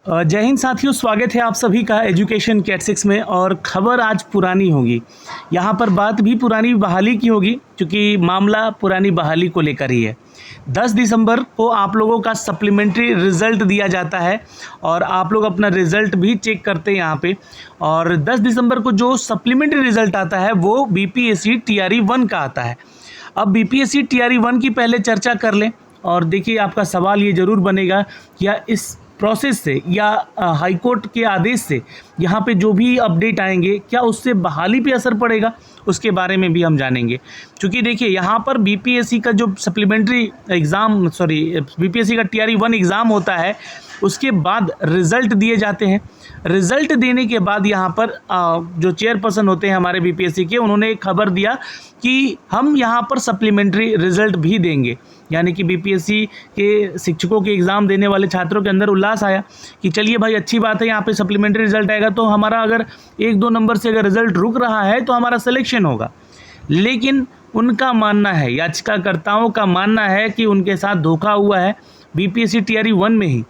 जय हिंद साथियों, स्वागत है आप सभी का एजुकेशन कैट 6 में। और खबर आज पुरानी होगी, यहाँ पर बात भी पुरानी बहाली की होगी क्योंकि मामला पुरानी बहाली को लेकर ही है। 10 दिसंबर को आप लोगों का सप्लीमेंट्री रिज़ल्ट दिया जाता है और आप लोग अपना रिज़ल्ट भी चेक करते हैं यहाँ पे। और 10 दिसंबर को जो सप्लीमेंट्री रिज़ल्ट आता है वो बीपीएससी टीआरई 1 का आता है। अब बीपीएससी टीआरई 1 की पहले चर्चा कर लें। और देखिए, आपका सवाल ये ज़रूर बनेगा क्या इस प्रोसेस से या हाई कोर्ट के आदेश से यहाँ पे जो भी अपडेट आएंगे क्या उससे बहाली पे असर पड़ेगा, उसके बारे में भी हम जानेंगे। क्योंकि देखिए, यहाँ पर बीपीएससी का जो सप्लीमेंट्री एग्ज़ाम बीपीएससी का टीआरई 1 एग्ज़ाम होता है, उसके बाद रिज़ल्ट दिए जाते हैं। रिज़ल्ट देने के बाद यहाँ पर जो चेयरपर्सन होते हैं हमारे बीपीएससी के, उन्होंने एक खबर दिया कि हम यहाँ पर सप्लीमेंट्री रिज़ल्ट भी देंगे। यानी कि बीपीएससी के शिक्षकों के एग्ज़ाम देने वाले छात्रों के अंदर उल्लास आया कि चलिए भाई, अच्छी बात है, यहाँ पे सप्लीमेंट्री रिज़ल्ट आएगा तो हमारा अगर 1-2 नंबर से अगर रिज़ल्ट रुक रहा है तो हमारा सिलेक्शन होगा। लेकिन उनका मानना है, याचिकाकर्ताओं का मानना है कि उनके साथ धोखा हुआ है बीपीएससी टीआरई 1 में ही।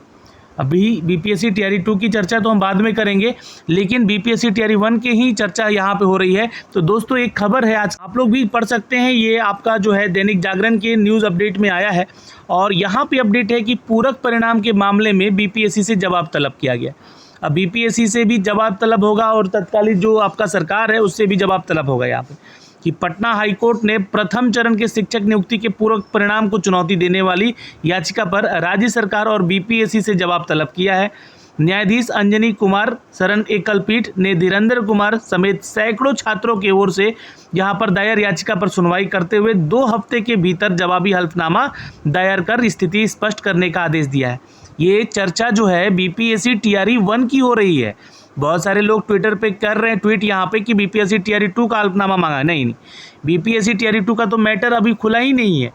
अभी बीपीएससी टीआरई 2 की चर्चा तो हम बाद में करेंगे, लेकिन बीपीएससी टीआरई 1 की ही चर्चा यहाँ पे हो रही है। तो दोस्तों, एक खबर है, आज आप लोग भी पढ़ सकते हैं, ये आपका जो है दैनिक जागरण के न्यूज़ अपडेट में आया है। और यहाँ पे अपडेट है कि पूरक परिणाम के मामले में बीपीएससी से जवाब तलब किया गया। अब बीपीएससी से भी जवाब तलब होगा और तत्कालीन जो आपका सरकार है उससे भी जवाब तलब होगा यहाँ पे कि पटना हाईकोर्ट ने प्रथम चरण के शिक्षक नियुक्ति के पूरक परिणाम को चुनौती देने वाली याचिका पर राज्य सरकार और बीपीएससी से जवाब तलब किया है। न्यायाधीश अंजनी कुमार शरण एकल पीठ ने धीरेन्द्र कुमार समेत सैकड़ों छात्रों की ओर से यहाँ पर दायर याचिका पर सुनवाई करते हुए 2 हफ्ते के भीतर जवाबी हल्फनामा दायर कर स्थिति स्पष्ट करने का आदेश दिया है। ये चर्चा जो है बीपीएससी टीआरई 1 की हो रही है। बहुत सारे लोग ट्विटर पे कर रहे हैं ट्वीट यहाँ पे कि बीपीएससी टीआरई 2 का हल्फनामा मांगा। नहीं, बीपीएससी टीआरई 2 का तो मैटर अभी खुला ही नहीं है।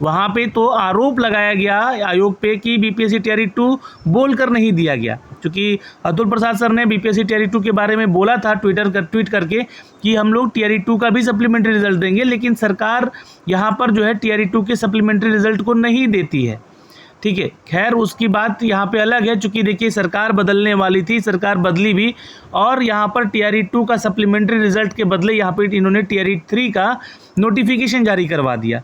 वहाँ पे तो आरोप लगाया गया आयोग पे कि बीपीएससी टीआरई 2 बोल कर नहीं दिया गया। क्योंकि अतुल प्रसाद सर ने बीपीएससी टीआरई 2 के बारे में बोला था ट्वीट करके कि हम लोग टीआरई 2 का भी सप्लीमेंट्री रिजल्ट देंगे, लेकिन सरकार यहाँ पर जो है टीआरई 2 के सप्लीमेंट्री रिजल्ट को नहीं देती है। ठीक है, खैर उसकी बात यहाँ पे अलग है। चूँकि देखिए, सरकार बदलने वाली थी, सरकार बदली भी, और यहाँ पर टीआरई 2 का सप्लीमेंट्री रिजल्ट के बदले यहाँ पे इन्होंने टीआरई 3 का नोटिफिकेशन जारी करवा दिया।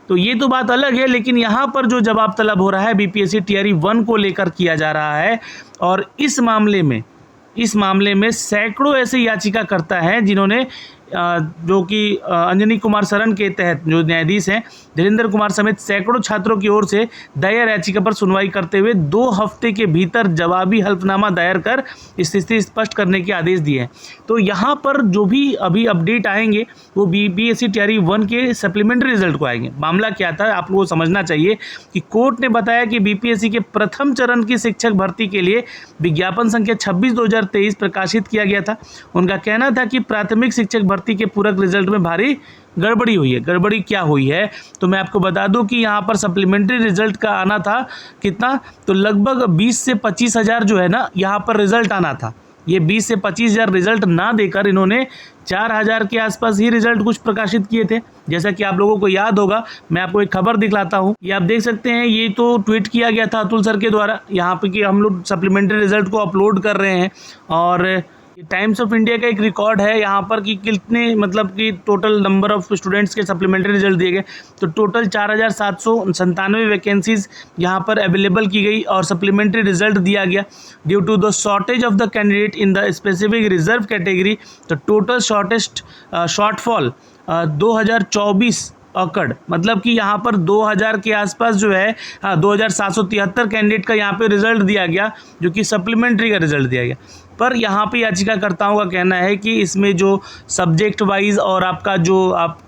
तो ये तो बात अलग है, लेकिन यहाँ पर जो जवाब तलब हो रहा है बीपीएससी टीआरई 1 को लेकर किया जा रहा है। और इस मामले में सैकड़ों ऐसे याचिकाकर्ता हैं जिन्होंने जो कि अंजनी कुमार शरण के तहत जो न्यायाधीश हैं धीरेन्द्र कुमार समेत सैकड़ों छात्रों की ओर से दायर याचिका पर सुनवाई करते हुए 2 हफ्ते के भीतर जवाबी हल्फनामा दायर कर स्थिति स्पष्ट करने के आदेश दिए हैं। तो यहाँ पर जो भी अभी अपडेट आएंगे वो बीपीएससी टीआरई 1 के सप्लीमेंट्री रिजल्ट को आएंगे। मामला क्या था आप लोगों को समझना चाहिए कि कोर्ट ने बताया कि बीपीएससी के प्रथम चरण की शिक्षक भर्ती के लिए विज्ञापन संख्या 26/2023 प्रकाशित किया गया था। उनका कहना था कि प्राथमिक शिक्षक भर्ती के पूरक रिजल्ट में भारी गड़बड़ी हुई है। गड़बड़ी क्या हुई है तो मैं आपको बता दूं कि यहाँ पर सप्लीमेंट्री रिजल्ट का आना था कितना, तो लगभग 20 से 25 हज़ार जो है ना यहाँ पर रिजल्ट आना था। ये 20 से 25 हज़ार रिजल्ट ना देकर इन्होंने 4,000 के आसपास ही रिजल्ट कुछ प्रकाशित किए थे। जैसा कि आप लोगों को याद होगा, मैं आपको एक खबर दिखलाता हूँ, ये आप देख सकते हैं। ये तो ट्वीट किया गया था अतुल सर के द्वारा यहाँ पे कि हम लोग सप्लीमेंट्री रिजल्ट को अपलोड कर रहे हैं। और टाइम्स ऑफ इंडिया का एक रिकॉर्ड है यहाँ पर कि कितने मतलब कि टोटल नंबर ऑफ स्टूडेंट्स के सप्लीमेंट्री रिजल्ट दिए गए। तो टोटल 4,797 वैकेंसीज यहाँ पर अवेलेबल की गई और सप्लीमेंट्री रिजल्ट दिया गया। Due to the shortage of the candidate in the specific reserve category, तो टोटल शॉर्टफॉल 2024 अकड़, मतलब कि यहाँ पर 2000 के आसपास जो है 2773 कैंडिडेट का यहाँ पे रिजल्ट दिया गया, जो कि सप्लीमेंट्री का रिजल्ट दिया गया। पर यहाँ पे याचिकाकर्ताओं का कहना है कि इसमें जो सब्जेक्ट वाइज और आपका जो आप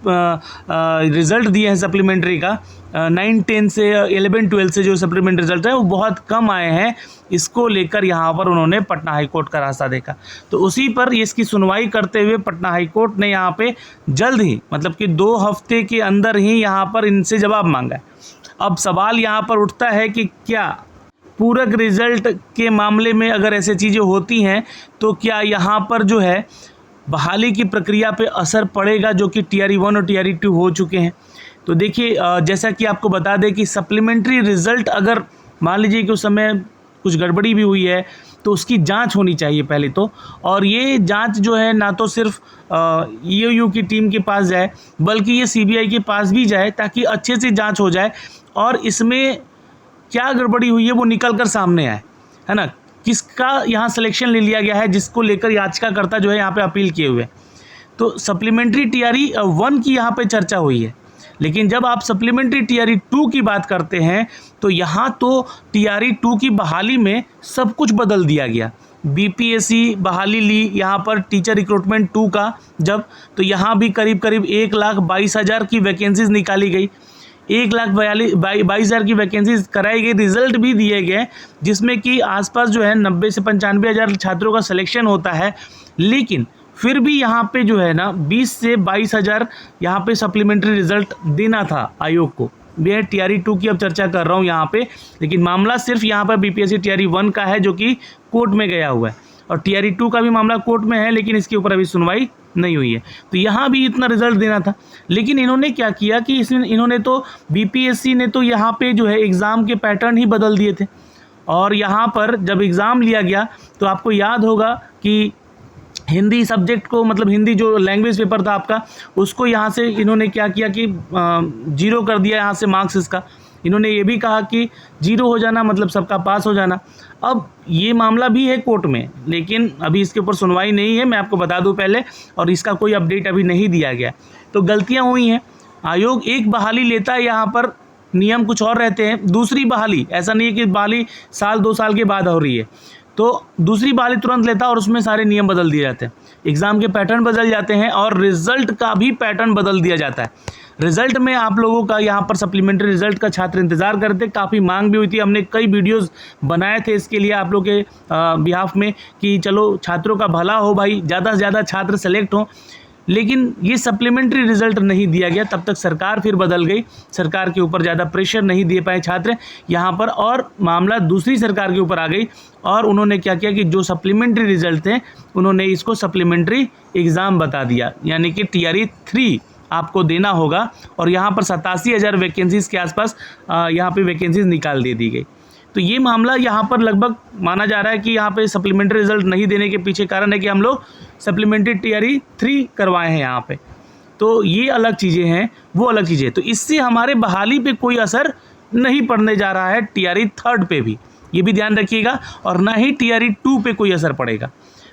रिज़ल्ट दिए हैं सप्लीमेंट्री का 9, 10 से 11, 12 से जो सप्लीमेंट्री रिजल्ट है वो बहुत कम आए हैं। इसको लेकर यहाँ पर उन्होंने पटना हाईकोर्ट का रास्ता देखा। तो उसी पर इसकी सुनवाई करते हुए पटना हाईकोर्ट ने यहाँ पे जल्द ही, मतलब कि 2 हफ्ते के अंदर ही यहाँ पर इनसे जवाब मांगा है। अब सवाल यहाँ पर उठता है कि क्या पूरक रिजल्ट के मामले में अगर ऐसी चीज़ें होती हैं तो क्या यहाँ पर जो है बहाली की प्रक्रिया पे असर पड़ेगा, जो कि टीआरई 1 और टीआरई 2 हो चुके हैं। तो देखिए, जैसा कि आपको बता दें कि सप्लीमेंट्री रिज़ल्ट अगर मान लीजिए कि उस समय कुछ गड़बड़ी भी हुई है तो उसकी जांच होनी चाहिए पहले तो। और ये जांच जो है ना तो सिर्फ ईओयू की टीम के पास जाए बल्कि ये सीबीआई के पास भी जाए, ताकि अच्छे से जांच हो जाए और इसमें क्या गड़बड़ी हुई है वो निकल कर सामने आए, है ना। किसका यहाँ सिलेक्शन ले लिया गया है जिसको लेकर याचिकाकर्ता जो है यहाँ पे अपील किए हुए। तो सप्लीमेंट्री टीआरई 1 की यहाँ पे चर्चा हुई है, लेकिन जब आप सप्लीमेंट्री टीआरई 2 की बात करते हैं तो यहाँ तो टीआरई 2 की बहाली में सब कुछ बदल दिया गया। बीपीएससी बहाली ली यहाँ पर टीचर रिक्रूटमेंट 2 का जब, तो यहाँ भी करीब करीब 1,22,000 की वैकेंसीज निकाली गई, 1,22,000 की वैकेंसीज कराई गई, रिजल्ट भी दिए गए जिसमें कि आसपास जो है 90 से 95,000 छात्रों का सिलेक्शन होता है। लेकिन फिर भी यहाँ पे जो है ना 20 से 22,000 यहाँ पे सप्लीमेंट्री रिजल्ट देना था आयोग को। मैं टीआरई 2 की अब चर्चा कर रहा हूँ यहाँ पे, लेकिन मामला सिर्फ यहाँ पर बीपीएससी टीआरई 1 का है जो कि कोर्ट में गया हुआ है, और टीआरई 2 का भी मामला कोर्ट में है लेकिन इसके ऊपर अभी सुनवाई नहीं हुई है। तो यहाँ भी इतना रिजल्ट देना था, लेकिन इन्होंने क्या किया कि इन्होंने तो बीपीएससी ने तो यहाँ पे जो है एग्ज़ाम के पैटर्न ही बदल दिए थे। और यहाँ पर जब एग्ज़ाम लिया गया तो आपको याद होगा कि हिंदी सब्जेक्ट को, मतलब हिंदी जो लैंग्वेज पेपर था आपका, उसको यहाँ से इन्होंने क्या किया कि 0 कर दिया यहाँ से मार्क्स इसका। इन्होंने ये भी कहा कि 0 हो जाना मतलब सबका पास हो जाना। अब ये मामला भी है कोर्ट में, लेकिन अभी इसके ऊपर सुनवाई नहीं है, मैं आपको बता दूं पहले, और इसका कोई अपडेट अभी नहीं दिया गया। तो गलतियां हुई हैं। आयोग एक बहाली लेता है, यहाँ पर नियम कुछ और रहते हैं। दूसरी बहाली, ऐसा नहीं है कि बहाली साल 2 साल के बाद हो रही है, तो दूसरी बहाली तुरंत लेता है और उसमें सारे नियम बदल दिए जाते हैं, एग्ज़ाम के पैटर्न बदल जाते हैं और रिज़ल्ट का भी पैटर्न बदल दिया जाता है। रिज़ल्ट में आप लोगों का यहाँ पर सप्लीमेंट्री रिज़ल्ट का छात्र इंतज़ार करते, काफ़ी मांग भी हुई थी, हमने कई वीडियोस बनाए थे इसके लिए आप लोग के बिहाफ में कि चलो छात्रों का भला हो भाई, ज़्यादा से ज़्यादा छात्र सेलेक्ट हों। लेकिन ये सप्लीमेंट्री रिज़ल्ट नहीं दिया गया, तब तक सरकार फिर बदल गई, सरकार के ऊपर ज़्यादा प्रेशर नहीं दे पाए छात्र यहाँ पर, और मामला दूसरी सरकार के ऊपर आ गई और उन्होंने क्या किया कि जो सप्लीमेंट्री रिज़ल्ट थे उन्होंने इसको सप्लीमेंट्री एग्ज़ाम बता दिया, यानी कि टीआरई 3 आपको देना होगा। और यहाँ पर 87,000 वैकेंसीज़ के आसपास यहाँ पे वैकेंसीज़ निकाल दी गई। तो ये मामला यहाँ पर लगभग माना जा रहा है कि यहाँ पे सप्लीमेंट्री रिज़ल्ट नहीं देने के पीछे कारण है कि हम लोग सप्लीमेंट्री टीआरई 3 करवाए हैं यहाँ पे। तो ये अलग चीज़ें हैं, वो अलग चीज़ें। तो इससे हमारे बहाली पे कोई असर नहीं पड़ने जा रहा है, टीआरई 3 पे भी, ये भी ध्यान रखिएगा, और ना ही टीआरई 2 पे कोई असर पड़ेगा।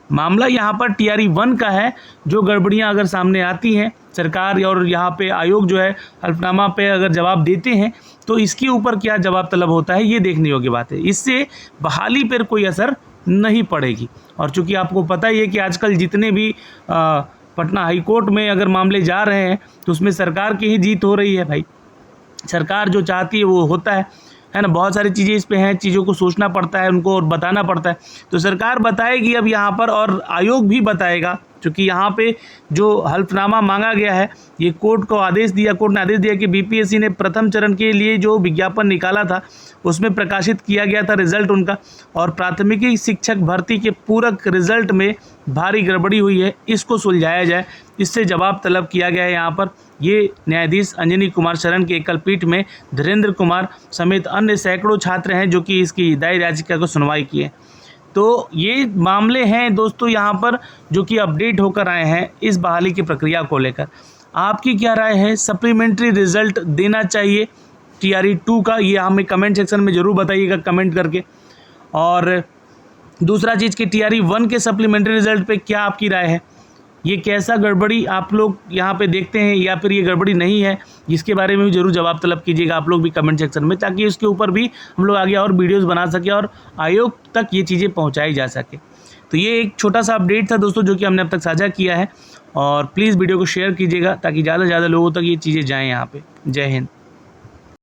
मामला यहाँ पर टीआरई 1 का है। जो गड़बड़ियाँ अगर सामने आती हैं, सरकार और यहाँ पे आयोग जो है हल्फनामा पे अगर जवाब देते हैं तो इसके ऊपर क्या जवाब तलब होता है, ये देखने योग्य बात है। इससे बहाली पर कोई असर नहीं पड़ेगी। और चूँकि आपको पता ही है कि आजकल जितने भी पटना हाई कोर्ट में अगर मामले जा रहे हैं तो उसमें सरकार की ही जीत हो रही है भाई। सरकार जो चाहती है वो होता है ना। बहुत सारी चीज़ें इस पे हैं, चीज़ों को सोचना पड़ता है उनको और बताना पड़ता है। तो सरकार बताएगी अब यहाँ पर, और आयोग भी बताएगा, क्योंकि यहाँ पे जो हल्फनामा मांगा गया है ये कोर्ट ने आदेश दिया कि बीपीएससी ने प्रथम चरण के लिए जो विज्ञापन निकाला था उसमें प्रकाशित किया गया था रिज़ल्ट उनका, और प्राथमिकी शिक्षक भर्ती के पूरक रिज़ल्ट में भारी गड़बड़ी हुई है, इसको सुलझाया जाए, इससे जवाब तलब किया गया है। यहाँ पर ये न्यायाधीश अंजनी कुमार शरण की एकल पीठ में धीरेन्द्र कुमार समेत अन्य सैकड़ों छात्र हैं जो कि इसकी दायर याचिका को सुनवाई किए। तो ये मामले हैं दोस्तों यहाँ पर जो कि अपडेट होकर आए हैं इस बहाली की प्रक्रिया को लेकर। आपकी क्या राय है? सप्लीमेंट्री रिज़ल्ट देना चाहिए टीआरई 2 का? ये हमें कमेंट सेक्शन में ज़रूर बताइएगा कमेंट करके। और दूसरा चीज़ कि टीआरई 1 के सप्लीमेंट्री रिज़ल्ट पे क्या आपकी राय है? ये कैसा गड़बड़ी आप लोग यहाँ पे देखते हैं, या फिर ये गड़बड़ी नहीं है, जिसके बारे में भी ज़रूर जवाब तलब कीजिएगा आप लोग भी कमेंट सेक्शन में, ताकि इसके ऊपर भी हम लोग आगे और वीडियोस बना सकें और आयोग तक ये चीज़ें पहुँचाई जा सके। तो ये एक छोटा सा अपडेट था दोस्तों जो कि हमने अब तक साझा किया है, और प्लीज़ वीडियो को शेयर कीजिएगा ताकि ज़्यादा से ज़्यादा लोगों तक ये चीज़ें जाएँ यहाँ पर। जय हिंद।